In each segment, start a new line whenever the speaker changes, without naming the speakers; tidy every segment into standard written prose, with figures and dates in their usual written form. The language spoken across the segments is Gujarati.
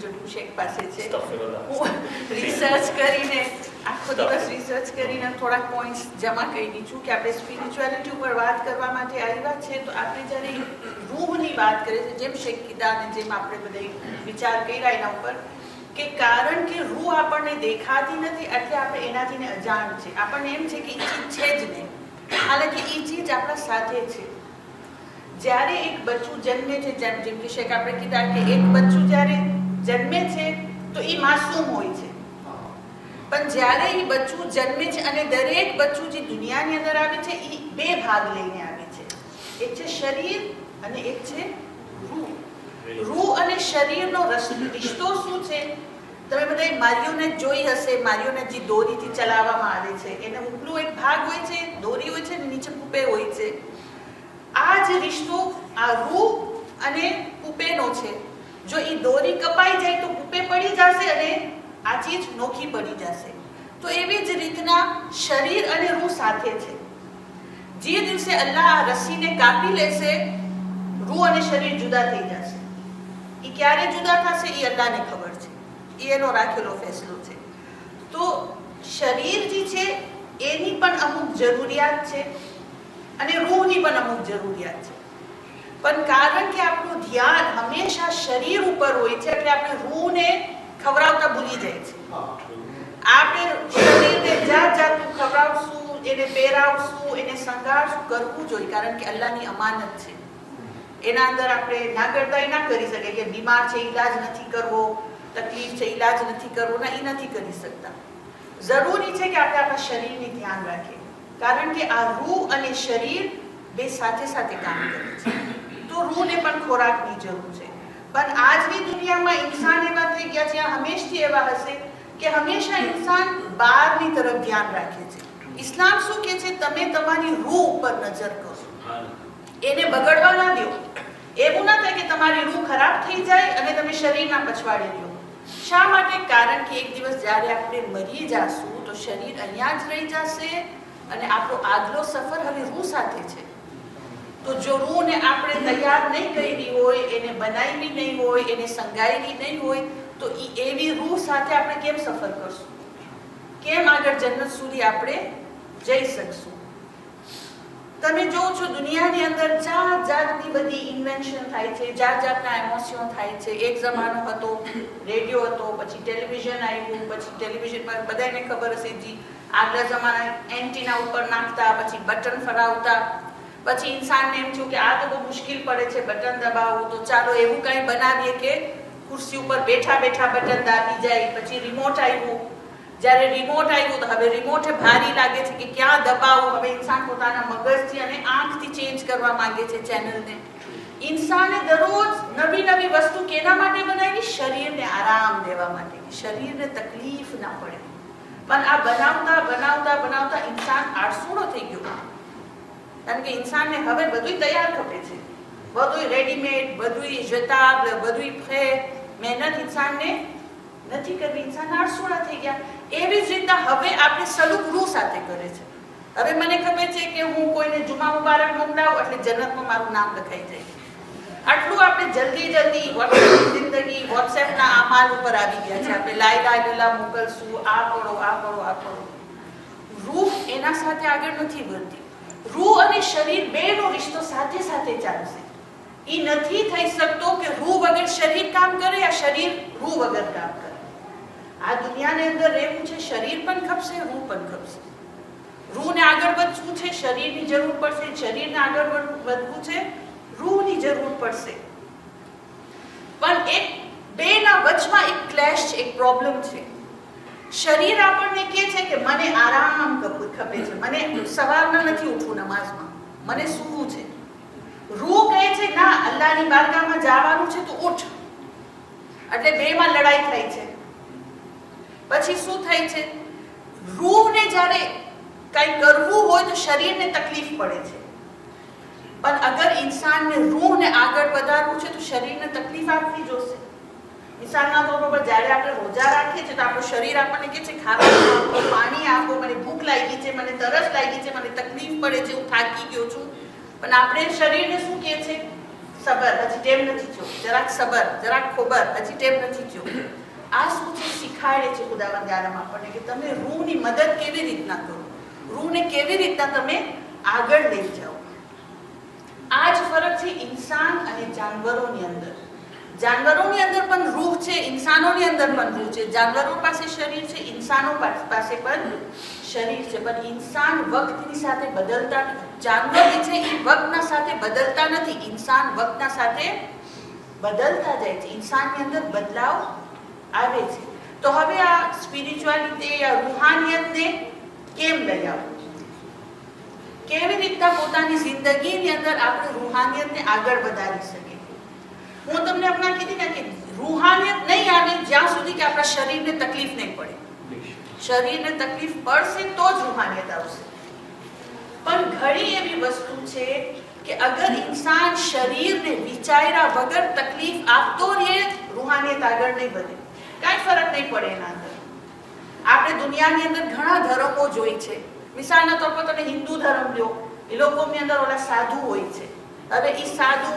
જડુ શેખ પાસે છે. હું રિસર્ચ કરીને આખો દિવસ રિસર્ચ કરીને થોડાક પોઈન્ટ્સ જમા કરી છું કે આપણે સ્પિરિચ્યુઆલિટી ઉપર વાત કરવા માટે આવ્યા છે. તો આપણે જ્યારે રૂહની વાત કરીએ છીએ, જેમ શેખ કીધા અને જેમ આપણે બધા વિચાર કર્યા એના ઉપર, કે કારણ કે રૂહ આપણને દેખાતી નથી એટલે આપણે એનાથી અજાણ છે. આપણને એમ છે કે એ ચીજ છે જ નહીં, હાલાકી એ ચીજ આપણા સાથે છે. જ્યારે એક બચ્ચું જન્મે છે, જેમ કે શેખ આપણે કીધા કે એક બચ્ચું જ્યારે જન્મે છે તો એ માસૂમ હોય છે, પણ જ્યારે એ બચ્ચું જન્મે છે અને દરેક બચ્ચું જે દુનિયાની અંદર આવે છે એ બે ભાગ લઈને આવે છે. એક છે શરીર અને એક છે રૂહ. રૂહ અને શરીરનો રિશ્તો શું છે? તમે બધાએ માર્યોનેટ જોઈ હશે. માર્યોનેટ જે દોરીથી ચલાવવામાં આવે છે, એને ઉપલું એક ભાગ હોય છે, દોરી હોય છે, અને નીચે પૂપે હોય છે. આ જે રિશ્તો આ રૂહ અને પૂપેનો છે. જો એ દોરી કપાઈ જાય તો પૂપે પડી જશે અને આ ચીજ નોખી પડી જશે. તો એવી જ રીતના શરીર અને રૂહ સાથે છે. જે દિવસે અલ્લાહ આ રસ્સીને કાપી લેશે, રૂહ અને શરીર જુદા થઈ જશે. એ ક્યારે જુદા થશે એ અલ્લાહને ખબર છે, એ એનો રાખેલો ફેસલો છે. તો શરીર જે છે એની પણ અમુક જરૂરિયાત છે અને રૂહની પણ અમુક જરૂરિયાત છે. પણ કારણ કે આપણું ધ્યાન હંમેશા શરીર ઉપર હોય છે એટલે આપણે રૂહને ખવડાવતા ભૂલી જાય છે. આપણે શરીરને જાત જાતનું ખવડાવશું, એને પહેરાવશું, એને શણગારશું, કરવું જોઈએ, કારણ કે અલ્લાહની અમાનત છે. એના અંદર આપણે નાગરદાઈ ના કરી શકીએ કે બીમાર છે ઈલાજ નથી કરવો, તકલીફ છે ઈલાજ નથી કરવો, ના, એ નથી કરી શકતા. જરૂરી છે કે આપણે આપણા શરીરને ધ્યાન રાખીએ, કારણ કે આ રૂહ અને શરીર બે સાથે સાથે કામ કરે છે. તો રૂહને પણ ખોરાકની જરૂર છે. પણ આજની દુનિયામાં ઇન્સાન એવા થઈ ગયા છે, હંમેશથી એવા હશે કે હંમેશા ઇન્સાન બહારની તરફ ધ્યાન રાખે છે. ઇસ્લામ શું કહે છે? તમે તમારી રૂહ ઉપર નજર કરો, એને બગડવા ના દો. એવું ના થાય કે તમારી રૂહ ખરાબ થઈ જાય અને તમે શરીરના પછવાડે રહ્યો. શા માટે? કારણ કે એક દિવસ જ્યારે આપણે મરી જાશું તો શરીર અહીંયા જ રહી જશે અને આપણો આગલો સફર હવે રૂહ સાથે છે. તો જો રૂહને આપણે તૈયાર નહીં કરી હોય, એને બનાવી નહીં હોય, એને સંગાયેલી નહીં હોય, તો એવી રૂહ સાથે આપણે કેમ સફર કરશું? કેમ આગળ જન્નત સુધી આપણે જઈ શકશું? તમે જો છો દુનિયાની અંદર જાત જાતની બધી ઇન્વેન્શન થાય છે, જાત જાતના એમોશનો થાય છે. એક જમાનો હતો, રેડિયો હતો, પછી ટેલિવિઝન આવ્યું, પછી ટેલિવિઝન પર બધાને ખબર હશે જી આગલા જમાના એન્ટીના ઉપર નાખતા, પછી બટન ફરાવતા. પછી ઇન્સાનને એમ થયું કે આ તો બહુ મુશ્કેલ પડે છે બટન દબાવવું, તો ચાલો એવું કંઈ બનાવીએ કે ખુરશી ઉપર બેઠા બેઠા બટન દાબી જાય. પછી રિમોટ આવ્યું. જ્યારે રિમોટ આવ્યું તો હવે રિમોટે ભારી લાગે છે કે ક્યાં દબાવવું. હવે ઇન્સાન પોતાના મગજથી અને આંખથી ચેન્જ કરવા માંગે છે ચેનલને. ઇન્સાને દરરોજ નવી નવી વસ્તુ કેના માટે બનાવી? શરીરને આરામ દેવા માટે, શરીરને તકલીફ ના પડે. પણ આ બનાવતા બનાવતા બનાવતા ઇન્સાન આળસુડો થઈ ગયો, કારણ કે ઇન્સાનને હવે બધું તૈયાર ખપે છે, બધું રેડીમેડ, બધું જતાબ, બધું મહેનત ઇન્સાનને નથી કરવી. ઇન્સાન આળસુડા થઈ ગયા. એવી જ રીતના હવે આપણે સલુક રૂહ સાથે કરે છે. હવે મને ખબર છે કે હું કોઈને જુમા મુબારક મોકલાવું એટલે જન્નતમાં મારું નામ લખાઈ જાય. આટલું આપણે જલ્દી જલ્દી જિંદગી વોટ્સએપના આમાલ ઉપર આવી ગયા છે. આપણે લા ઇલાહા ઇલ્લલ્લાહ મોકલશું, આ કરો, આ કરો, આ કરો. રૂહ એના સાથે આગળ નથી વધતી. રૂહ અને શરીર બેનો રિશ્તો સાથે સાથે ચાલશે. એ નથી થઈ શકતો કે રૂહ વગર શરીર કામ કરે યા શરીર રૂહ વગર કામ કરે. આ દુનિયાની અંદર રહેવું છે, શરીર પણ ખપશે, રૂહ પણ ખપશે. રૂહને આગળ વધવું છે, શરીરની જરૂર પડશે. શરીરને આગળ વધવું છે, રૂહની જરૂર પડશે. પણ એક બેના વચમાં એક ક્લેશ છે, એક પ્રોબ્લેમ છે. શરીર આપણને કહે છે કે મને આરામ ખપે છે, મને સવારના નથી ઉઠવું નમાઝમાં, મને સૂવું છે. રૂહ કહે છે ના, અલ્લાહની બારગાહમાં જવાનું છે તો ઉઠ. એટલે બેમાં લડાઈ થાય છે. પછી શું થાય છે? રૂહને જ્યારે કંઈ કરવું હોય તો શરીરને તકલીફ પડે છે. પણ અગર ઇન્સાનને રૂહને આગળ વધારવું છે તો શરીરને તકલીફ આપવી જોશે. મિસાલના તौर પર જ્યારે આપણે રોજા રાખીએ છીએ તો આપણું શરીર આપણને કહે છે ખાવાનું આપો, પાણી આપો, મને ભૂખ લાગી છે, મને તરસ લાગી છે, મને તકલીફ પડે છે, હું થાકી ગયો છું. પણ આપણે શરીરને શું કહે છે? સબર, હજી ટેમ નથી થયો, જરાક સબર, જરાક ખબર, હજી ટેમ નથી થયો. આ શું છે? શીખાડે છે ખુદાવંદ આલમ આપણને કે તમે રૂહની મદદ કેવી રીતના કરો, રૂહને કેવી રીતના તમે આગળ લઈ જાઓ. આ જ ફરક છે ઇન્સાન અને જાનવરોની અંદર. જાનવરોની અંદર પણ રૂહ છે, ઇન્સાનોની અંદર પણ રૂહ છે. જાનવરો પાસે શરીર છે, ઇન્સાનો પાસે પણ શરીર છે, પણ ઇન્સાન વક્તની સાથે બદલતા નથી. જાનવર છે એ વક્તના સાથે બદલતા નથી, ઇન્સાન વક્તના સાથે બદલતા જાય છે. ઇન્સાનની અંદર બદલાવ આવે છે. તો હવે આ સ્પિરિચ્યુઆલિટી યા રૂહાનિયતને કેમ લઈ આવવું, કેવી રીતના પોતાની જિંદગીની અંદર આપણે રૂહાનિયતને આગળ વધારી શકીએ. હું તમને હમણાં કીધી ને કે રૂહાનિયત નહીં આવે જ્યાં સુધી કે આપણા શરીરને તકલીફ નહીં પડે. શરીરને તકલીફ પડશે તો જ રૂહાનિયત આવશે. પણ ઘણી એવી વસ્તુ છે કે અગર ઇન્સાન શરીરને વિચાર્યા વગર તકલીફ આપતો રહે, રૂહાનિયત આગળ નહીં વધે, કાંઈ ફરક નહીં પડે એના અંદર. આપણે દુનિયાની અંદર ઘણા ધર્મો જોઈ છે. મિસાલના તौर પર તમે હિન્દુ ધર્મ લો, એ લોકોની અંદર ઓલા સાધુ હોય છે. હવે એ સાધુ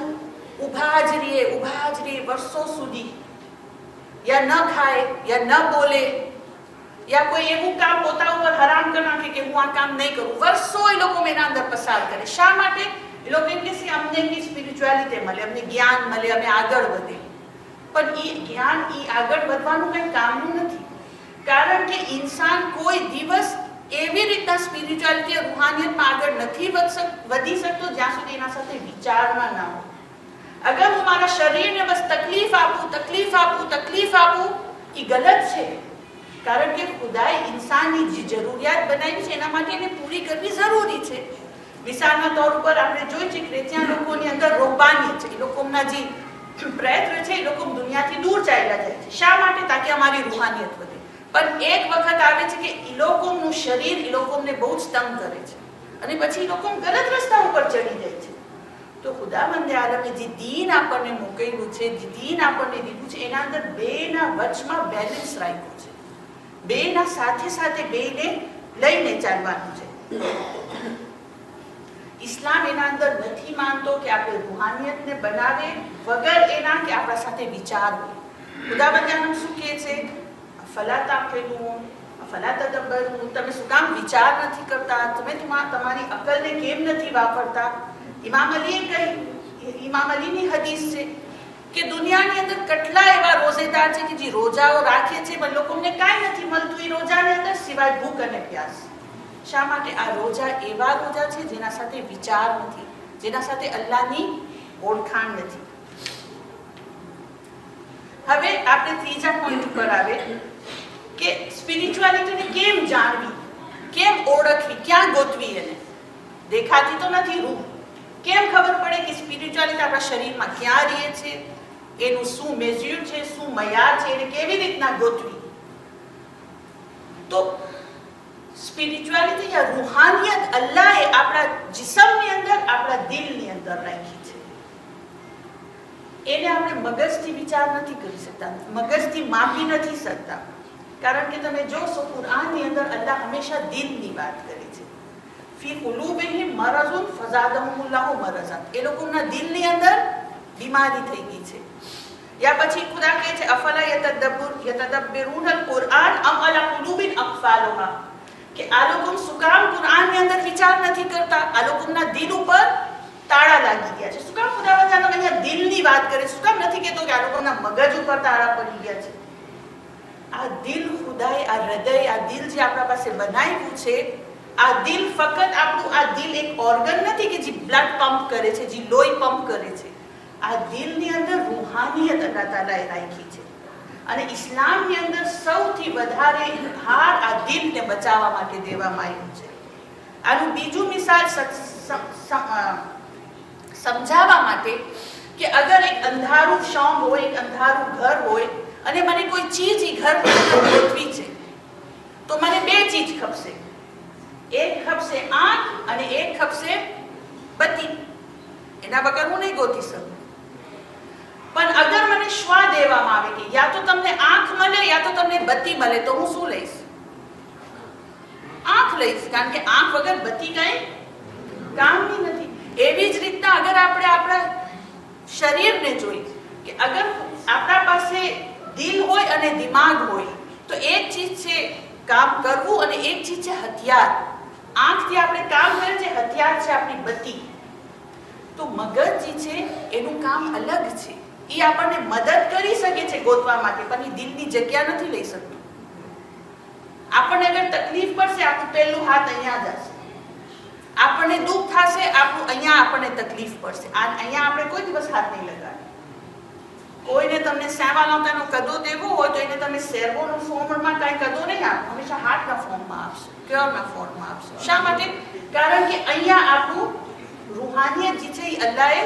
ઊભા જ રહે વર્ષો સુધી, યા ન ખાય યા ન બોલે, યા કોઈ એવું કામ પોતા ઉપર હરામ કરી નાખે કે હું આ કામ નહીં કરું. વર્ષો એ લોકો એના અંદર પસાર કરે. શા માટે? એ લોકો એમ કે છે અમને એમની સ્પિરિચ્યુઆલિટી મળે, અમને જ્ઞાન મળે, અમે આગળ વધે. પણ એ જ્ઞાન એ આગળ વધવાનું કંઈ કામનું નથી. કારણ કે ઇન્સાન કોઈ દિવસ એવી રીતના સ્પિરિચ્યુઆલિટી રૂહાનિયતમાં આગળ નથી વધી શકતો જ્યાં સુધી એના સાથે વિચારણા ના હોય. અગર હું મારા શરીરને બસ તકલીફ આપું, એ ગલત છે. કારણ કે ખુદાએ ઇન્સાનની જે જરૂરિયાત બનાવી છે એના માટે એને પૂરી કરવી જરૂરી છે. મિસાલના તौर ઉપર આપણે જોઈએ છે ક્રિશ્ચિયન લોકોની અંદર રોહબાનિયત છે. એ લોકોના જે પ્રયત્ન છે એ લોકો દુનિયાથી દૂર ચાલ્યા જાય છે. શા માટે? તાકે અમારી રૂહાનિયત વધે. પણ એક વખત આવે છે કે એ લોકોનું શરીર એ લોકોને બહુ જ તંગ કરે છે અને પછી એ લોકો ગલત રસ્તા ઉપર ચડી જાય છે. તો ખુદાવંદે આલમે જે દીન આપણને મોકલ્યું છે, જે દીન આપણને દીધું છે, એના અંદર બેના વચમાં બેલેન્સ રાખ્યું છે. બેના સાથે બેને લઈને ચાલવાનું છે. ઇસ્લામ એના અંદર નથી માનતો કે આપણે રૂહાનિયતને બનાવે વગર એના કે આપણા સાથે વિચાર હોય. ખુદાવંદ આલમ શું કહે છે? ફલા તાक़િલૂન ફલા તદબ્બરૂન, તમે શું કામ વિચાર નથી કરતા? તમે તમારી અકલને કેમ નથી વાપરતા? ઇમામ અલીની હદીસ છે કે દુનિયાની અંદર કેટલા એવા રોઝેદાર છે કે જે રોજાઓ રાખે છે પણ લોકોને કાંઈ નથી મળતું એ રોજાની અંદર સિવાય ભૂખ અને પ્યાસ. શા માટે? આ રોજા એવા રોજા છે જેના સાથે વિચાર નથી, જેના સાથે અલ્લાહની ઓળખાણ નથી. હવે આપણે ત્રીજા પોઈન્ટ ઉપર આવે કે સ્પિરિચ્યુઆલિટીને કેમ જાણવી, કેમ ઓળખવી, ક્યાં ગોતવી એને? દેખાતી તો નથી રૂહ. કેમ ખબર પડે કે સ્પિરિચ્યુઆલિટી આપણા શરીરમાં ક્યાં રહે છે, એનું શું મેજર છે, શું મયાર છે, એને કેવી રીતના ગોતવી? તો સ્પિરિચ્યુઆલિટી યા રૂહાનિયત અલ્લાહે આપણા જિસ્મની અંદર, આપણા દિલની અંદર રાખી છે. એને આપણે મગજથી વિચાર નથી કરી શકતા, મગજથી માપી નથી શકતા. કારણ કે તમે જોશો કુરાનની અંદર અલ્લાહ હંમેશા દિલની વાત કરે છે. ફી કુલુબિહિમ મરઝુન ફઝાદહુમુલ્લાહુ મરઝા, એ લોકોના દિલની અંદર બીમારી થઈ ગઈ છે. યા પછી ખુદા કહે છે અફલા યતદબ્બરુન અલ-કુરઆન અમ અલા કુલુબિન અક્ફાલુહા, કે આ લોકો શું કામ કુરાનની અંદર વિચાર નથી કરતા? આ લોકોના દિલ ઉપર તાળા લાગી ગયા છે. શું કામ ખુદાવંદ આલમ અહીંયા દિલની વાત કરે? શું કામ નથી કહેતો કે આ લોકોના મગજ ઉપર તાળા પડી ગયા છે? આ દિલ ખુદાએ, આ હૃદય, આ દિલ જે આપણા પાસે બનાવ્યું છે, આ દિલ ફક્ત આપણું, આ દિલ એક ઓર્ગન નથી કે જે બ્લડ પંપ કરે છે, જે લોહી પંપ કરે છે. આ દિલની અંદર રૂહાનિયત અલ્લાહ તાલાએ રાખી છે. અને ઇસ્લામની અંદર સૌથી વધારે ભાર આ દિલને બચાવવા માટે દેવામાં આવ્યું છે. આનું બીજું મિસાલ સમજાવવા માટે કે અગર એક અંધારું શોમ હોય, એક અંધારું ઘર હોય અને મને કોઈ ચીજ એ ઘરની અંદર ગોતવી છે, તો મને બે ચીજ ખપશે. એક ખપશે આંખ અને એક ખપશે બત્તી. એના વગર હું નહીં ગોતી શકું. પણ અગર મને શ્વા દેવામાં આવે કે યા તો તમને આંખ મળે યા તો તમને બત્તી મળે, તો હું શું લઈશ? આંખ લઈશ, કારણ કે આંખ વગર બત્તી કઈ કામની નથી. એવી જ રીતના અગર આપણે આપણા શરીરને જોઈ કે અગર આપણા પાસે દિલ હોય અને દિમાગ હોય તો એક ચીજ છે કામ કરવું અને એક ચીજ છે હથિયાર. આંખથી આપણે કામ કરીએ છીએ, હથિયાર છે આપણી બત્તી. તો મગજ જે છે એનું કામ અલગ છે. એ આપણને મદદ કરી શકે છે ગોતવા માટે, પણ એ દિલની જગ્યા નથી લઈ શકતું. આપણને અગર તકલીફ પડશે, આપણું પહેલું હાથ અહીંયા જશે. આપણને દુઃખ થશે, આપણું અહીંયા આપણને તકલીફ પડશે. અહીંયા આપણે કોઈ દિવસ હાથ નહીં લગાડીએ. કોઈને તમને સેવા લાવતાનો કદો દેવો હોય તો એને તમે સેર્વોનો ફોર્મમાં કાંઈ કદો નહીં આપો, હંમેશા હાથના ફોર્મમાં આપશો, ક્યોરના ફોર્મમાં આપશો. શા માટે? કારણ કે અહીંયા આપણું રૂહાનિયત જે છે એ અલ્લાહે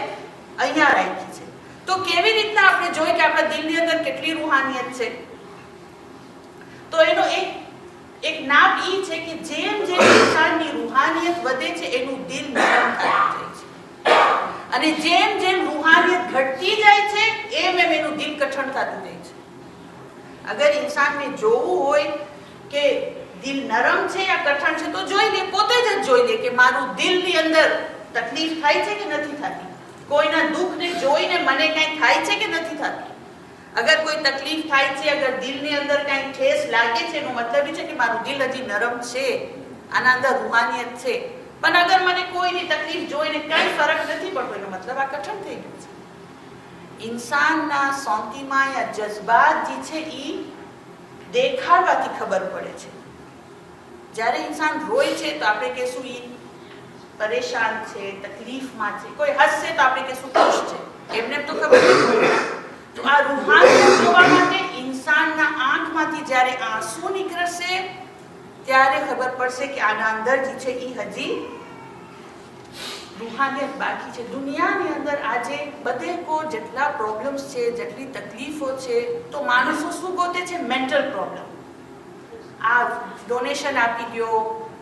અહીંયા રાખી છે. તો કેવી રીતના આપણે જોઈએ કે આપણા દિલની અંદર કેટલી રૂહાનિયત છે? તો એનો એક નામ એ છે કે જેમ જેમ ઇન્સાનની રૂહાનિયત વધે છે એનું દિલ નરમ થતું જાય છે, અને જેમ જેમ રૂહાનિયત ઘટતી જાય છે એમ એમ એનું દિલ કઠણ થતું જાય છે. અગર ઇન્સાનને જોવું હોય કે દિલ નરમ છે યા કઠણ છે તો જોઈ લે, પોતે જ જોઈ લે કે મારું દિલની અંદર તકલીફ થાય છે કે નથી થતી. કોઈના દુઃખને જોઈને મને કંઈ થાય છે કે નથી થતું. અગર કોઈ તકલીફ થાય છે, અગર દિલની અંદર કંઈ ઠેસ લાગે છે, એનો મતલબ એ છે કે મારું દિલ હજી નરમ છે, આના અંદર રૂહાનિયત છે. પણ અગર મને કોઈની તકલીફ જોઈને કંઈ ફરક નથી પડતો, એનો મતલબ આ કઠણ થઈ ગયું છે. ઇન્સાનના સોંતીમાં યા જજ્બાત જે છે એ દેખાડવાથી ખબર પડે છે. જ્યારે ઇન્સાન રોય છે તો આપણે કહેશું એ પરેશાન છે, તકલીફમાં છે. કોઈ હસશે તો આપણે કહેશું ખુશ છે. એમને તો ખબર નથી. તો આ રૂહાનિયત જોવા માટે ઇન્સાનના આંખમાંથી જ્યારે આંસુ નીકળશે ત્યારે ખબર પડશે કે આના અંદર જે છે એ હજી રૂહાનિયત બાકી છે. દુનિયાની અંદર આજે બધે કો જેટલા પ્રોબ્લેમ્સ છે, જેટલી તકલીફો છે, તો માણસો શું ગોતે છે? Mental problem. આ ડોનેશન આપી દો,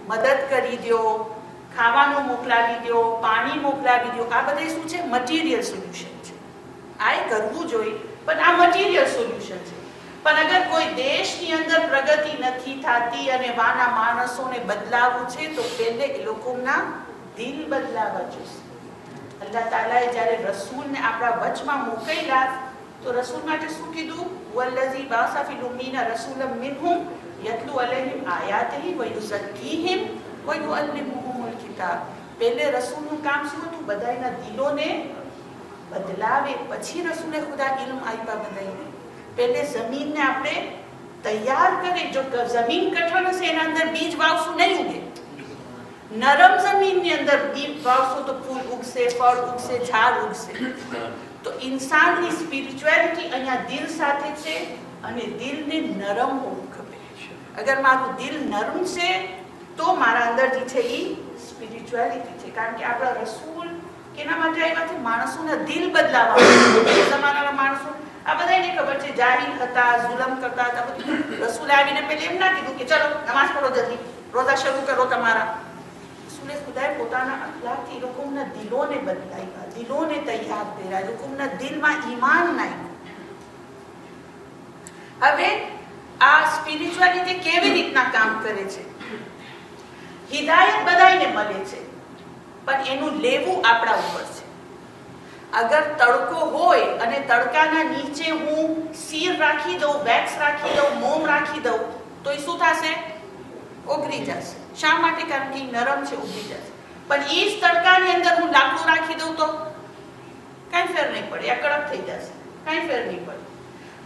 મદદ કરી દો, ખાવાનું મોકલાવી દો, પાણી મોકલાવી દો. આ બધે શું છે? મટીરિયલ સોલ્યુશન છે. આ એ કરવું જોઈએ, પણ આ મટીરિયલ સોલ્યુશન છે. પણ અગર કોઈ દેશની અંદર પ્રગતિ નથી થતી અને વાના માણસોને બદલાવવું છે તો પહેલે એ લોકોના દિલ બદલાવા જોઈએ. અલ્લાહ તાલાએ જ્યારે રસૂલને આપણા વચમાં મોકલ્યા તો રસૂલ માટે શું કીધું? વલ્લઝી બાસા ફિલ ઉમ્મીના રસૂલમ મિનહુમ યતલુ અલૈહિમ આયાતિહી વ યુઝક્કીહિમ વ યુઅલ્લિમુહુમુલ કિતાબ. પહેલે રસૂલનું કામ શું હતું? બધાના દિલોને બદલાવે. પછી રસૂલે ખુદા ઇલ્મ આપ્યા બધાને. પહેલે જમીનને આપણે તૈયાર કરે. જો જમીન કઠણ હશે એના અંદર બીજ વાવશું નહીં ઉગે. નરમ જમીનની અંદર બીજ વાવશો તો ફૂલ ઉગશે, ફળ ઉગશે, ઝાડ ઉગશે. તો ઇન્સાનની સ્પિરિચ્યુઆલિટી અહીંયા દિલ સાથે છે અને દિલને નરમ હોવું ખપે. અગર મારું દિલ નરમ છે તો મારા અંદર જે છે એ સ્પિરિચ્યુઆલિટી છે. કારણ કે આપણા રસૂલ કેના માટે આવ્યા છે? માણસોના દિલ બદલાવા. જમાનાના માણસો આ બધાને ખબર છે જાહિલ હતા, જુલમ કરતા હતા. રસૂલ આવીને પહેલે એમ ના કીધું કે ચલો નમાઝ પઢો, જલ્દી રોઝા શરૂ કરો તમારા. રસૂલે ખુદાએ પોતાના અખલાકથી લોકોના દિલોને બદલાવ્યા, દિલોને તૈયાર કર્યા, લોકોના દિલમાં ઈમાન નાખ્યું. હવે આ સ્પિરિચ્યુઆલિટી કેવી રીતના કામ કરે છે? હિદાયત બધાને મળે છે, પણ એનું લેવું આપણા ઉપર છે. અગર તડકો હોય અને તડકાના નીચે હું સીર રાખી દઉં, વેક્સ રાખી દઉં, મોમ રાખી દઉં તો એ શું થશે? ઓગળી જશે. શા માટે? કારણ કે નરમ છે, ઉગળી જશે. પણ એ જ તડકાની અંદર હું લાકડું રાખી દઉં તો કાંઈ ફેર નહીં પડે, આ કડક થઈ જશે, કાંઈ ફેર નહીં પડે.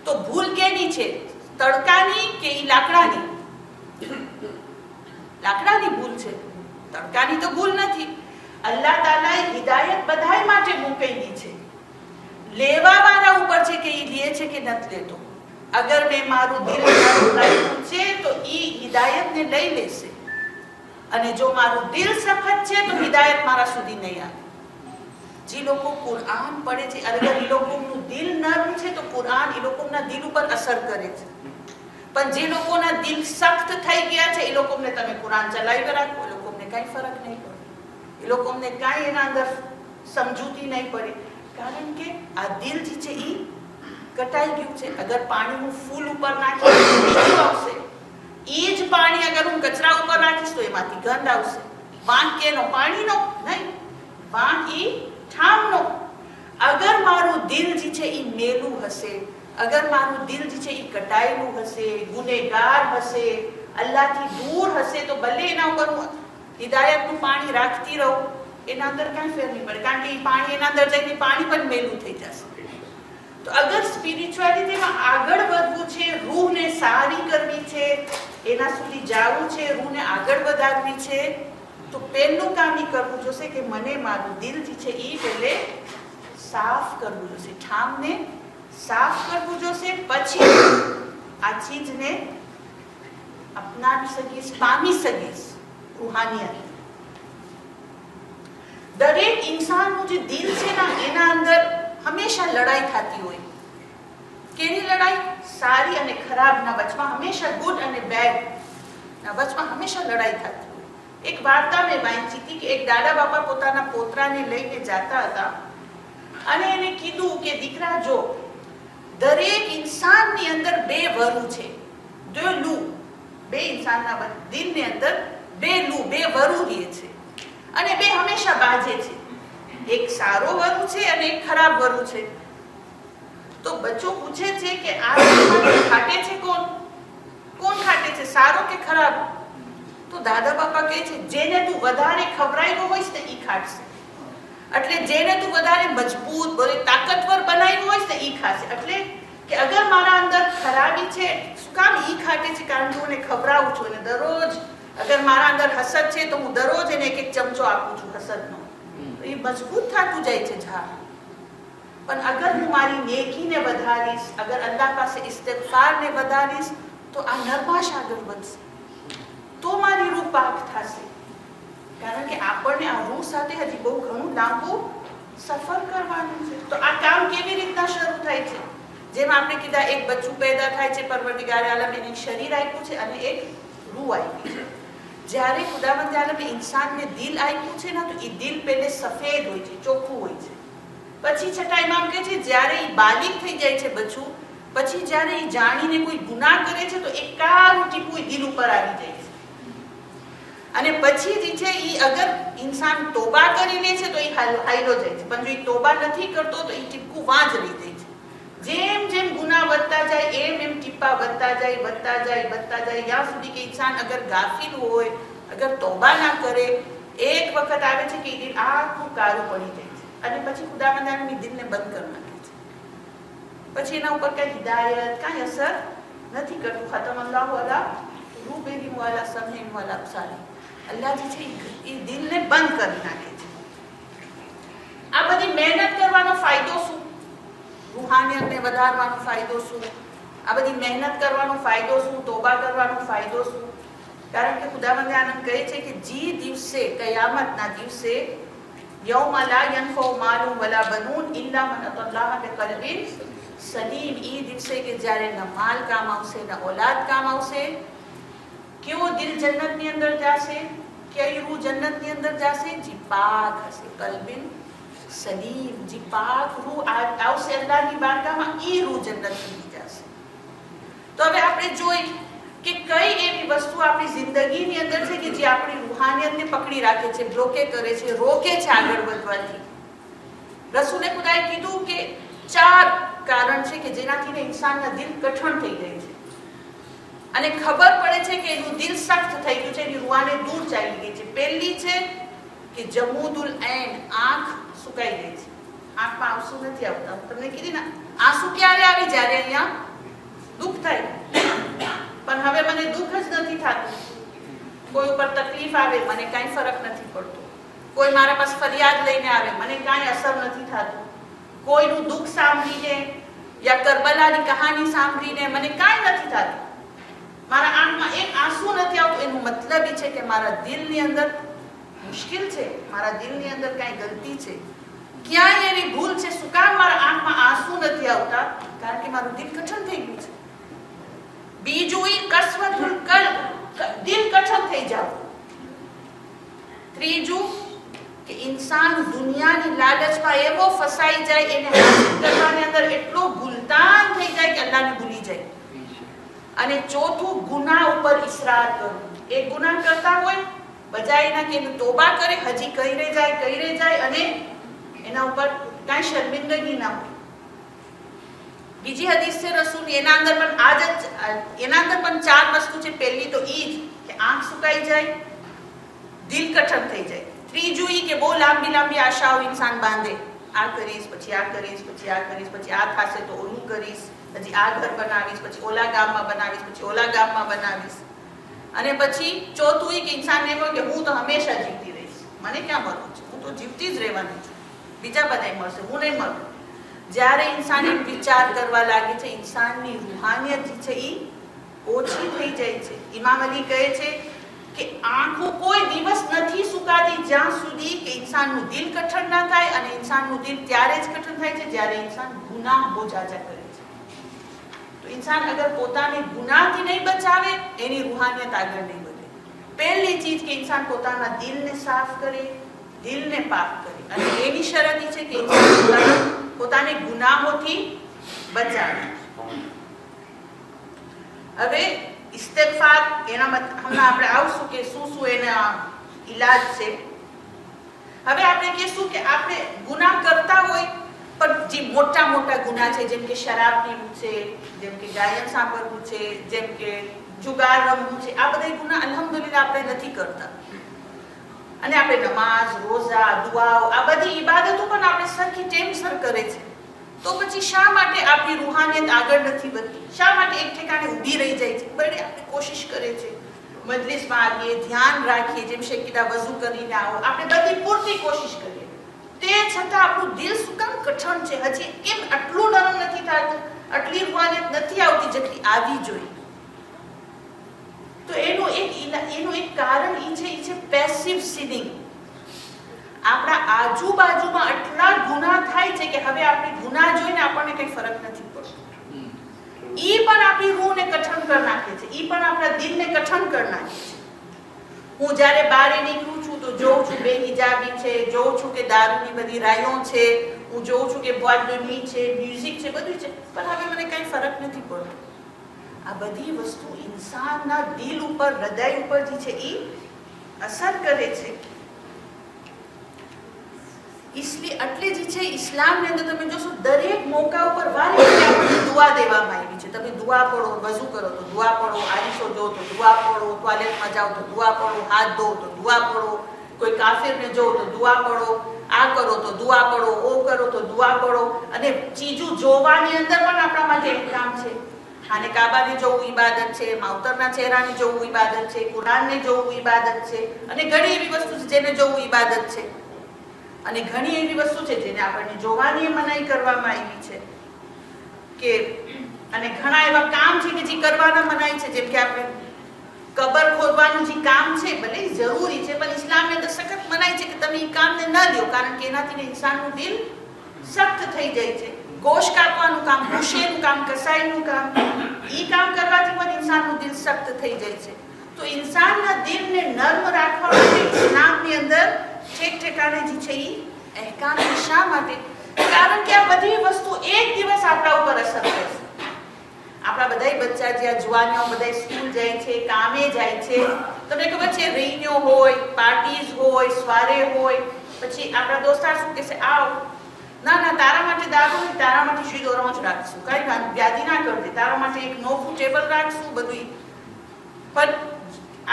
તો ભૂલ કેની છે? તડકાની કે એ લાકડાની? લાકડાની ભૂલ છે, તડકાની તો ભૂલ નથી. અલ્લાહ તાલાએ હિદાયત બધાય માટે મૂકેલી છે. લેવાવાળા ઉપર છે કે એ લે છે કે નથી લેતો. અગર મેં મારું દિલ રાખ્યું છે તો એ હિદાયતને લઈ લેશે, અને જો મારું દિલ સખત છે તો હિદાયત મારા સુધી નહીં આવે. જે લોકો કુરાન પડે છે, અગર એ લોકોનું દિલ નરમ છે તો કુરાન એ લોકોના દિલ ઉપર અસર કરે છે. પણ જે લોકોના દિલ સખ્ત થઈ ગયા છે એ લોકોને તમે કુરાન ચલાવી રાખો, એ લોકોને કાંઈ ફરક નહીં પડે, એ લોકોને કાંઈ એના અંદર સમજૂતી નહીં પડે. કારણ કે આ દિલ જે છે એ કટાઈ ગયું છે. અગર પાણી હું ફૂલ ઉપર નાખીશ આવશે, એ જ પાણી અગર હું કચરા ઉપર નાખીશ તો એમાંથી ગંધ આવશે. વાંક કેનો? પાણીનો નહીં, વાંક એ ઠામનો. અગર મારું દિલ જે છે એ મેલું હશે, અગર મારું દિલ જે છે એ કટાયેલું હશે, ગુનેગાર હશે, અલ્લાહથી દૂર હશે, તો ભલે એના ઉપર હું હિદાયતનું પાણી રાખતી રહું, એના અંદર કાંઈ ફેર નહીં પડે, કારણ કે એ પાણી એના અંદર જઈને પાણી પણ મેલું થઈ જશે. તો અગર સ્પિરિચ્યુઆલિટીમાં આગળ વધવું છે, રૂહને સારી કરવી છે, એના સુધી જવું છે, રૂહને આગળ વધારવી છે, તો પહેલું કામ એ કરવું જોશે કે મને મારું દિલ જે છે એ પહેલે સાફ કરવું જોશે, ઠામને સાફ કરવું જોશે, પછી આ ચીજને અપનાવી શકીશ, પામી શકીશ રૂહાનિયત. દરેક ઇન્સાનનું જે દિલ છે ને એના અંદર હંમેશા લડાઈ થતી હોય. કેની લડાઈ? સારી અને ખરાબના વચમાં હંમેશા ગુડ અને બેડ ના વચમાં હંમેશા લડાઈ થતી હોય. એક વાર્તા મેં વાંચી હતી કે એક દાદા બાપા પોતાના પોતરાને લઈને જતા હતા અને એને કીધું કે દીકરા જો, દરેક ઇન્સાનની અંદર બે વરુ છે, દો લુ, બે ઇન્સાનના દિલની અંદર બે લુ, બે વરુ રહે છે અને બે હંમેશા બાજે છે. એક સારો વરુ છે અને એક ખરાબ વરુ છે. તો બચ્ચો પૂછે છે કે આ ખાટે છે કોણ? કોણ ખાટે છે, સારો કે ખરાબ? તો દાદા બાપા કહે છે જેને તું વધારે ખવડાવ્યો હોઈશ ને ઈ ખાટશે. એટલે જેને તું વધારે મજબૂત, બોલે તાકાતવર બનાવ્યું હોઈશ ને ઈ ખાશે. એટલે કે અગર મારા અંદર ખરાબી છે, શું કામ ઈ ખાટે છે? કારણ કે હું એને ખવડાવું છું અને દરરોજ અગર મારા અંદર હસદ છે તો હું દરરોજ એને એક એક ચમચો આપું છું હસદનો, તો એ મજબૂત થતું જાય છે ઝાડ. પણ અગર હું મારી નેકીને વધારીશ, અગર અલ્લાહ પાસે ઇસ્તિગફારને વધારીશ, તો આ નરમાશ આગળ વધશે, તો મારી રૂહ પાક થશે. કારણ કે આપણને આ રૂહ સાથે હજી બહુ ઘણું લાંબુ સફર કરવાનું છે. તો આ કામ કેવી રીતના શરૂ થાય છે? જેમ આપણે કીધા, એક બચ્ચું પેદા થાય છે, પરવરદિગાર આલમ એને શરીર આપ્યું છે અને એક રૂહ આપી છે. જ્યારે ખુદાવંદ આલમે ઇન્સાનને દિલ આપ્યું છે ને, તો એ દિલ પહેલે સફેદ હોય છે, ચોખ્ખું હોય છે. પછી છઠ્ઠા ઇમામ કહે છે જ્યારે એ બાલિગ થઈ જાય છે બચ્ચું, પછી જ્યારે એ જાણીને કોઈ ગુનાહ કરે છે તો એક કાળું ટીપું દિલ ઉપર આવી જાય છે. અને પછી જે છે એ અગર ઇન્સાન તોબા કરી લે છે તો એ હાયલો જાય છે, પણ જો એ તોબા નથી કરતો તો એ ટીપકું વાં જ રહી જાય છે. જેમ જેમ ગુનાહ વધતા જાય એમ એમ ટીપા વધતા જાય, વધતા જાય, વધતા જાય, ત્યાં સુધી કે ઇન્સાન અગર ગાફિલ હોય, અગર તોબા ના કરે, એક વખત આવે છે કે એ દિલ આખું કાળું પડી જાય છે અને પછી ખુદાવંદ આલમ દિલને બંધ કરી નાખે છે. પછી એના ઉપર કઈ હિદાયત, કઈ અસર નથી કરતું. ખતમ અલ્લાહુ અલા રૂબિહિમ વલા સમહિમ વલા અબસારી. અલ્લાહ જે છે એ દિલને બંધ કરી નાખે છે. આ બધી મહેનત કરવાનો ફાયદો શું? રૂહાનિયતને વધારવાનો ફાયદો શું? આ બધી મહેનત કરવાનો ફાયદો શું? તોબા કરવાનો ફાયદો શું? કારણ કે ખુદાવંદ આલમ કહે છે કે જે દિવસે, કયામતના દિવસે, યૌમ લા યનફઉ માલુન વલા બનૂન ઇલ્લા મન અતલ્લાહ બિકલ્બિન સલીમ. એ દિવસે કે જ્યારે ન માલ કામ આવશે, ન ઓલાદ કામ આવશે. કેવો દિલ જન્નતની અંદર જશે? કઈ રૂહ જન્નતની અંદર જશે? જે પાક હશે, કલ્બિન સલીમ, જે પાક રૂહ આવશે અલ્લાહની બારગાહમાં, એ રૂહ જન્નતની જશે. તો હવે આપણે જોઈ કે કઈ એવી વસ્તુ આપણી જિંદગીની અંદર છે કે જે આપણી રૂહાનિયતને પકડી રાખે છે, બ્લોકે કરે છે, રોકે છે આગળ વધવાથી. રસૂલે ખુદાએ કીધું કે 4 કારણ છે કે જેનાથી ઇન્સાનના દિલ કઠણ થઈ જાય છે અને ખબર પડે છે કે એનું દિલ સખ્ત થઈ ગયું છે, એની રૂહાને દૂર ચાલી ગઈ છે. પહેલી છે કે જમૂદુલ ઐન, આંખ સુકાઈ ગઈ છે, આંખમાં આંસુ નથી આવતા. તમને કીધી ને, આંસુ ક્યારે આવે? જ્યારે અહીંયા દુઃખ થાય. પણ હવે મને દુઃખ જ નથી થતું. કોઈ ઉપર તકલીફ આવે, મને કાંઈ ફરક નથી પડતો. કોઈ મારા પાસે ફરિયાદ લઈને આવે, મને કાંઈ અસર નથી થતું. કોઈનું દુઃખ સાંભળીને યા કરબલાની કહાની સાંભળીને મને કાંઈ નથી થતું. મારા આંખમાં એક આંસુ નથી આવતું. એનો મતલબ એ છે કે મારા દિલની અંદર મુશ્કેલ છે, મારા દિલની અંદર કાંઈ ગલતી છે, ક્યાંય એવી ભૂલ છે. શું કામ મારા આંખમાં આંસુ નથી આવતા? કારણ કે મારું દિલ કઠણ થઈ ગયું છે. બીજું એ કસવતુલ કલ્બ, દિલ કઠણ થઈ જાવ. ત્રીજું કે ઇન્સાન દુનિયાની લાલચમાં એવો ફસાઈ જાય, એને હાસિલ કરવાની અંદર એટલો ગુલતાન થઈ જાય કે અલ્લાહને ભૂલી જાય. અને ચોથું, ગુનાહ ઉપર ઇસરાર કરવું. એક ગુનાહ કરતા હોય, બજાય ના કે તોબા કરે, હજી કહી રહી જાય અને એના ઉપર કાંઈ શર્મિંદગી ના હોય. બીજી હદીસ છે રસૂલની, એના અંદર પણ 4 વસ્તુ છે. પહેલી તો ઈ જ કે આંખ સુકાઈ જાય, દિલ કઠણ થઈ જાય. ત્રીજું ઈ કે બહુ લાંબી લાંબી આશાઓ ઇન્સાન બાંધે, આ કરીશ, પછી આ કરીશ, પછી આ કરીશ, પછી આ થશે તો ઓલું કરીશ, પછી આ ઘર બનાવીશ, પછી ઓલા ગામમાં બનાવીશ, પછી ઓલા ગામમાં બનાવીશ. અને પછી ચોથું ઈ કે ઇન્સાન એમ હોય કે હું તો હંમેશા જીવતી રહીશ, મને ક્યાં મરવું છે, હું તો જીવતી જ રહેવાની છું, બીજા બધા મળશે, હું નહીં મરું. જ્યારે ઇન્સાન એક વિચાર કરવા લાગે છે, ઇન્સાનની રૂહાનિયત છે એ ઓછી થઈ જાય છે. ઇમામ અલી કહે છે કે આંખો કોઈ દિવસ નથી સુકાતી જ્યાં સુધી કે ઇન્સાનનું દિલ કઠણ ના થાય. અને ઇન્સાનનું દિલ ત્યારે જ કઠણ થાય છે જ્યારે ઇન્સાન ગુનાહ બહુ જાજા કરે છે. તો ઇન્સાન અગર પોતાને ગુનાહથી નહીં બચાવે, એની રૂહાનિયત આગળ નહીં વધે. પહેલી ચીજ કે ઇન્સાન પોતાના દિલને સાફ કરે, દિલને પાક કરે. અને એની શરત છે કે ઇન્સાન પોતાને ગુનાહોથી બચાવે. હવે ઇસ્તિગફાર, એના હમણાં આપણે આવશું કે શું એના ઈલાજ છે. હવે આપણે કહીશું કે આપણે ગુનાહ કરતા હોય પણ જે મોટા મોટા ગુનાહ છે, જેમ કે શરાબ પીવું છે, જેમ કે ગાયન સાંભળવું છે, જેમ કે જુગાર રમવું છે, આ બધા ગુનાહ અલ્હમ્દુલિલ્લાહ આપણે નથી કરતા. અને આપણે નમાઝ, રોઝા, દુઆઓ, આ બધી ઈબાદતો પણ આપણે સરખી ટેમસર કરે છે. તો પછી શા માટે આપણી રૂહાનિયત આગળ નથી વધતી? શા માટે એક ઠેકાણે ઊભી રહી જાય છે? બળે આપણે કોશિશ કરે છે, મજલિસમાં આવીએ, ધ્યાન રાખીએ, જેમ શેકીદા વઝુ કરીને આવો, આપણે બધી પૂરતી કોશિશ કરીએ, તે છતાં આપણું દિલ શું કામ કઠણ છે? હજી કેમ આટલું નરમ નથી થતું? આટલી રૂહાનિયત નથી આવતી જેટલી આવી જોઈએ? તો એનું એક કારણ એ છે પેસિવ સિનિંગ. આપણા આજુબાજુમાં આટલા ગુનાહ થાય છે કે હવે આપણે ગુનાહ જોઈને આપણને કંઈ ફરક નથી પડતો. ઈ પણ આપણી રૂહને કઠણ કરી નાખે છે, ઈ પણ આપણા દિલને કઠણ કરી નાખે છે. હું જ્યારે બહાર નીકળું છું તો જોઉં છું બેહિજાબી છે, જોઉં છું કે દારૂની બધી રાયો છે, હું જોઉં છું કે બોયડની છે, મ્યુઝિક છે, બધું છે, પણ હવે મને કંઈ ફરક નથી પડતો. આ બધી વસ્તુ ઇન્સાનના દિલ ઉપર, હૃદય ઉપર જે છે એ અસર કરે છે. इसलिए એટલે જ છે ઇસ્લામની અંદર તમે જોશો દરેક મોકા ઉપર વારે આપણને દુઆ દેવામાં આવી છે. તમે દુઆ પઢો, વઝુ કરો તો દુઆ પઢો, આરીસો જો તો દુઆ પઢો, ટોયલેટમાં જાઓ તો દુઆ પઢો, હાથ ધો તો દુઆ પઢો, કોઈ કાફિરને જો તો દુઆ પઢો, આ કરો તો દુઆ પઢો, ઓ કરો તો દુઆ પઢો. અને ચીજું જોવાની અંદર પણ આપણા માટે ઇહકામ છે. આને કાબાને જોવું ઇબાદત છે, માવતરના ચહેરાને જોવું ઇબાદત છે, કુરાનને જોવું ઇબાદત છે, અને ઘણી એવી વસ્તુ છે જેને જોવું ઇબાદત છે. અને ઘણી એવી વસ્તુ છે જેને આપણને જોવાની મનાઈ કરવામાં આવી છે કે, અને ઘણા એવા કામ છે કે જે કરવાના મનાઈ છે. જેમ કે આપણે કબર ખોદવાનું જે કામ છે, ભલે જરૂરી છે, પણ ઇસ્લામની અંદર સખત મનાઈ છે કે તમે એ કામને ન લ્યો, કારણ કે એનાથી ઇન્સાનનું દિલ સખ્ત થઈ જાય છે. ગોશ કાપવાનું કામ, ભૂસેનું કામ, કસાઈનું કામ, એ કામ કરવાથી પણ ઇન્સાનનું દિલ સખ્ત થઈ જાય છે. તો ઇન્સાનના દિલને નર્મ રાખવા માટે ઇસ્લામની અંદર ઠેક ઠેકાણે જે છે એ અહેકામ છે. શા માટે? કારણ કે આ બધી વસ્તુ એક દિવસ આપણા ઉપર અસર કરશે. આપણા બધાય બચ્ચા જ્યાં જુવાનીઓ બધા સ્કૂલ જાય છે, કામે જાય છે, તમને ખબર છે રીન્યો હોય, પાર્ટીઝ હોય, સ્વારે હોય, પછી આપણા દોસ્તાર શું કહેશે, આવ ના ના તારા માટે દારૂ નહીં, તારા માટે શીદ ઓરંજ રાખશું, કઈ વ્યાધિ ના કરજે, તારા માટે એક નોખું ટેબલ રાખશું, બધું. પણ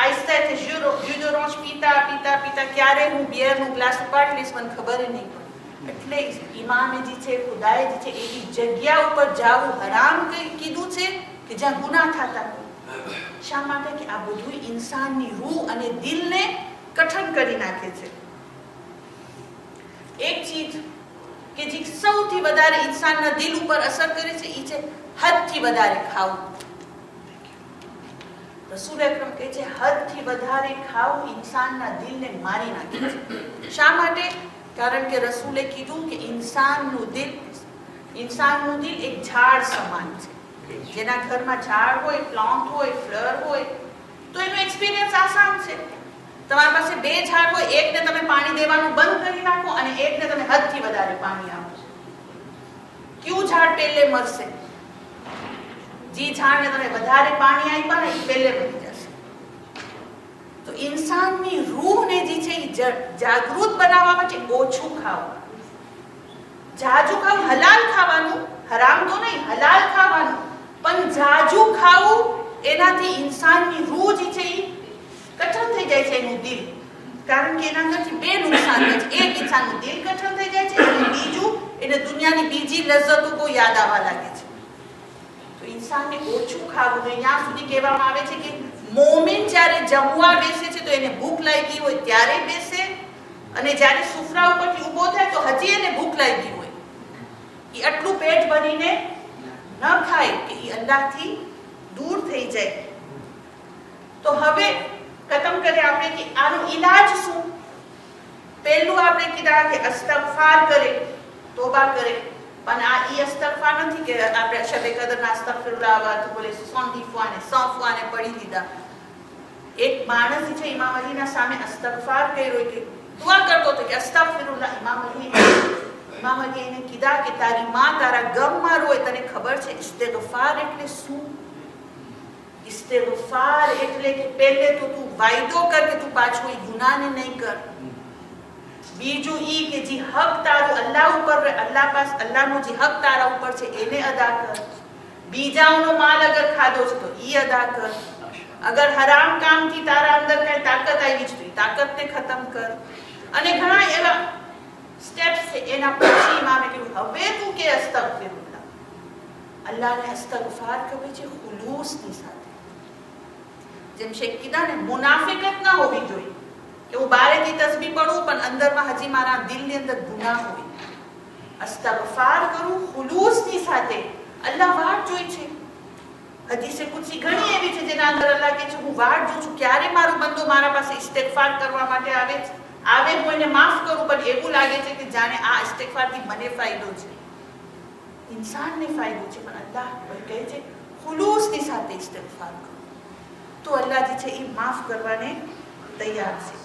આહિસ્તા શીદ ઓરંજ પીતા પીતા પીતા ક્યારે હું બિયરનું ગ્લાસ ઉપાડી લઈશ મને ખબર નહીં પડે. એટલે ઈમામે જે છે, ખુદાએ જે છે એવી જગ્યા ઉપર જાવું હરામ કીધું છે કે જ્યાં ગુનાહ થતા હોય. શા માટે? કે આ બધું ઇન્સાનની રૂહ અને દિલને કઠણ કરી નાખે છે. એક ચીજ કે જે સૌથી વધારે ઇન્સાનના દિલ ઉપર અસર કરે છે એ છે હદથી વધારે ખાવું. રસૂલ અકરમ કહે છે હદથી વધારે ખાવું ઇન્સાનના દિલને મારી નાખે છે. શા માટે? કારણ કે રસૂલે કીધું કે ઇન્સાનનું દિલ એક ઝાડ સમાન છે. જેના ઘરમાં ઝાડ હોય, પ્લાન્ટ હોય, ફ્લર હોય, તો એનો એક્સપિરિયન્સ આસાન છે. તમારી પાસે 2 ઝાડ હોય, એકને તમે પાણી દેવાનું બંધ કરી નાખો અને એકને તમે હદથી વધારે પાણી આપો, કયું ઝાડ પહેલે મરશે? જે ઝાડને તમે વધારે પાણી આપ્યા ને એ પહેલે મરી જશે. તો ઇન્સાનની રૂહને જે છે એ જાગૃત બનાવવા માટે ઓછું ખાવું, જાજુ ખાવું, હલાલ ખાવાનું, હરામ તો નહીં, હલાલ ખાવાનું, પણ જાજુ ખાવું એનાથી ઇન્સાનની રૂહ જે છે એ કઠણ થઈ જાય છે, એનું દિલ. કારણ કે એના અંદરથી બે નુકસાન થાય છે. એક, ઇન્સાનનું દિલ કઠણ થઈ જાય છે, અને બીજું, એને દુનિયાની બીજી લذ્ઝતો બહુ યાદ આવવા લાગે છે. તો ઇન્સાનને ઓછું ખાવું જોઈએ. ત્યાં સુધી કહેવામાં આવે છે કે મોમિન જ્યારે જમવા બેસે છે તો એને ભૂખ લાગી હોય ત્યારે બેસે, અને જ્યારે સુફરા ઉપરથી ઊભો થાય તો હજી એને ભૂખ લાગી હોય. એ આટલું પેટ ભરીને ન ખાય કે એ અલ્લાહથી દૂર થઈ જાય. તો હવે ખતમ કરીએ આપણે કે આનો ઈલાજ શું. પહેલું આપણે કીધા કે અસ્તગફાર કરે, તોબા કરે. પણ આ ઈ અસ્તગફાર નથી કે આપણે શબે કદરના અસ્તગફિરુલ્લાહ વા અતુબુ ઇલૈહ 100 ફુઆને પડી લીધા. એક માણસ છે ઇમામ અલીના સામે અસ્તગફાર કર્યો કે દુઆ કરતો હતો કે અસ્તગફિરુલ્લાહ. ઇમામ અલી એને કીધા કે તારી માં તારા ગમમાં રોય, તને ખબર છે ઇસ્તિગફાર એટલે શું? ઇસ્તિગફાર એટલે કે પહેલે તો તું વાયદો કર કે તું પાછો એ ગુનાહને નહીં કર. બીજું ઈ કે જે હક તારું અલ્લાહ ઉપર, અલ્લાહનો જે હક તારા ઉપર છે એને અદા કર. બીજાઓનો માલ અગર ખાધો છે તો ઈ અદા કર. અગર હરામ કામથી તારા અંદર કઈ તાકાત આવી છે તો એ તાકાતને ખતમ કર. અને ઘણા એવા સ્ટેપ્સ છે. એના પછી ઇમામે કહ્યું હવે તું કે અસ્તગફિરુલ્લાહ. અલ્લાહને અસ્તગફાર કહે છે ખુલૂસની સાથે. જેમ શેખ કીધા ને, મુનાફિકત ના હોવી જોઈએ કે હું બારેથી તસ્બીહ પડું પણ અંદરમાં હજી મારા દિલની અંદર ગુનાહ હોય. અસ્તગફાર કરું ખુલૂસની સાથે. અલ્લાહ વાટ જોઈ છે. હદીસે કુદસી ઘણી એવી છે જેના અંદર અલ્લાહ કહે છે હું વાટ જોઉં છું ક્યારે મારો બંદો મારા પાસે ઇસ્તિગફાર કરવા માટે આવે હું એને માફ કરું. પણ એવું લાગે છે કે જાણે આ ઇસ્તિગફારથી મને ફાયદો છે, ઇન્સાનને ફાયદો છે. પણ અલ્લાહ કહે છે ખુલૂસની સાથે ઇસ્તિગફાર કરો. તો અલ્લાહ જે છે એ માફ કરવાને તૈયાર છે.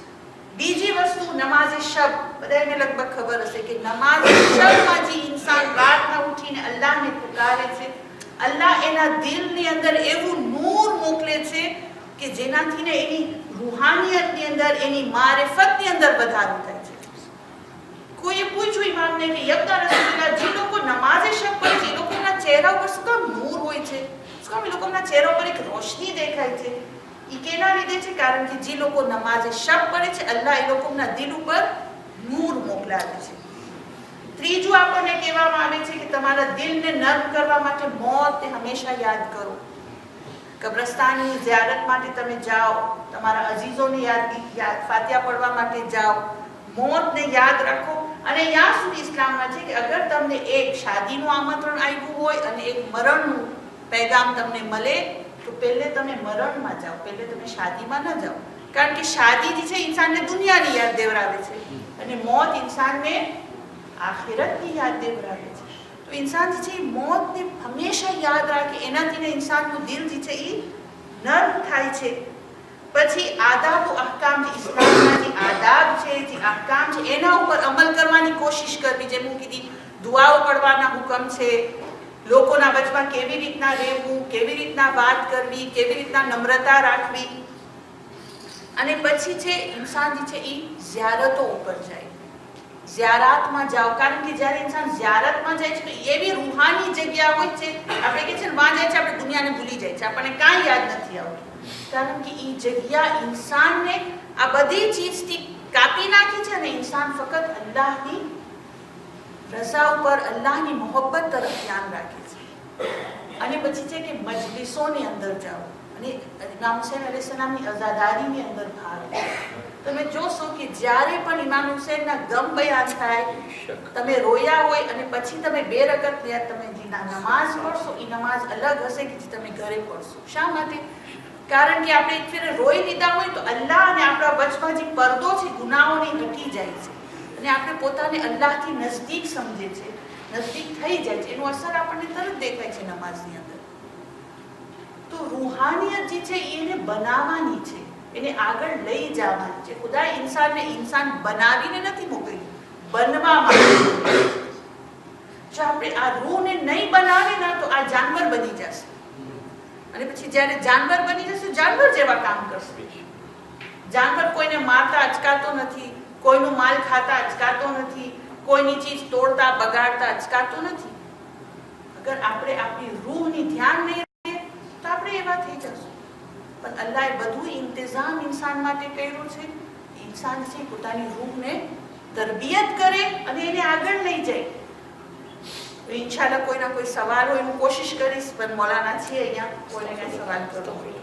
બીજી વસ્તુ નમાઝે શબ. બધાને લગભગ ખબર હશે કે નમાઝે શબમાં જે ઇન્સાન રાતના ઉઠીને અલ્લાહને પુકારે છે, અલ્લાહ એના દિલની અંદર એવું નૂર મોકલે છે કે જેનાથી ને એની રૂહાનિયતની અંદર, એની મારિફતની અંદર વધારો થાય છે. કોઈએ પૂછ્યું ઇમામને કે યબ્ના રસૂલુલ્લાહ, જે લોકો નમાઝે શબ પડે છે એ લોકોના ચહેરા ઉપર શું કામ નૂર હોય છે, શું કામ એ લોકોના ચહેરા ઉપર એક રોશની દેખાય છે? એ કેના લીધે છે? કારણ કે જે લોકો નમાઝે શબ પડે છે અલ્લાહ એ લોકોના દિલ ઉપર નૂર મોકલાવે છે. ત્રીજું આપણને કહેવામાં આવે છે કે તમારા દિલને નર્મ કરવા માટે મોતને હંમેશા યાદ કરો. કબ્રસ્તાનની ઝિયારત માટે તમે જાઓ, તમારા અઝીઝોને યાદ ફાતિહા પડવા માટે જાઓ, મોતને યાદ રાખો. અને ત્યાં સુધી ઇસ્લામમાં છે કે અગર તમને એક શાદીનું આમંત્રણ આવ્યું હોય અને એક મરણનું પૈગામ તમને મળે તો પહેલે તમે મરણમાં જાઓ, પહેલે તમે શાદીમાં ન જાઓ. કારણ કે શાદી જે છે ઇન્સાનને દુનિયાની યાદ દેવરાવે છે અને મોત ઇન્સાનને આખિરતની યાદ દેવરાવે છે. તો ઇન્સાન જે છે એ મોતને હંમેશા યાદ રાખે, એનાથી ઇન્સાનનું દિલ જે છે એ નર્મ થાય છે. પછી આદાબ અહકામ, જે ઇસ્લામના જે આદાબ છે, જે અહકામ છે એના ઉપર અમલ કરવાની કોશિશ કરવી. જેમ હું કીધી, દુઆઓ પડવાના હુકમ છે, લોકોના વચમાં કેવી રીતના રહેવું, કેવી રીતના વાત કરવી, કેવી રીતના નમ્રતા રાખવી. અને પછી છે ઇન્સાન જે છે એ ઝિયારતો ઉપર જાય, ઝિયારાતમાં જાઓ. કારણ કે જ્યારે ઇન્સાન ઝિયારતમાં જાય છે તો એવી રૂહાની જગ્યા હોય છે, આપણે કહે છે ને વાં જાય છે આપણે દુનિયાને ભૂલી જાય છે, આપણને કાંઈ યાદ નથી આવતું. કારણ કે એ જગ્યા ઇન્સાનને આ બધી ચીજથી કાપી નાખી છે અને ઇન્સાન ફક્ત અલ્લાહની રઝા ઉપર, અલ્લાહની મોહબ્બત તરફ ધ્યાન રાખે છે. અને પછી છે કે મજલિસોની અંદર જાઓ અને ઇમામ હુસૈન અલૈહિસ્સલામની અઝાદારીની અંદર ભાગ લો. તમે જોશો કે જ્યારે પણ ઇમામ હુસૈનના ગમ બયાન થાય, તમે રોયા હોય અને પછી તમે 2 રકત તમે જે નમાઝ પઢશો એ નમાઝ અલગ હશે કે જે તમે ઘરે પઢશો. શા માટે? કારણ કે આપણે એક ફેરે રોઈ લીધા હોય તો અલ્લાહ અને આપણા વચમાં જે પડદો છે ગુનાહોની હટી જાય છે અને આપણે પોતાને અલ્લાહથી નજદીક સમજે છે, નજદીક થઈ જાય છે. એનો અસર આપણને તરત દેખાય છે નમાઝની અંદર. તો રૂહાનિયત જે છે એને બનાવવાની છે, એને આગળ લઈ જવાની છે. ખુદાએ ઇન્સાનને ઇન્સાન બનાવીને નથી મોકલી, બનવા માટે. જો આપણે આ રૂહને નહીં બનાવીએ ને તો આ જાનવર બની જશે અને પછી જ્યારે જાનવર બની જશે જાનવર જેવા કામ કરશે. જાનવર કોઈને મારતા અચકાતો નથી, કોઈનું માલ ખાતા અચકાતો નથી, કોઈની ચીજ તોડતા બગાડતા અચકાતો નથી. અગર આપણે આપણી રૂહની ધ્યાન નહીં રાખીએ તો આપણે એવા થઈ જશું. પણ અલ્લાહે બધું ઇંતજામ ઇન્સાન માટે કર્યું છે. ઇન્સાન છે પોતાની રૂહને તરબિયત કરે અને એને આગળ લઈ જાય. ઇન્શાલ્લાહ કોઈના કોઈ સવાલ હોય હું કોશિશ કરીશ, પણ મૌલાના છે અહીંયા, કોઈને કઈ સવાલ કરવો હોય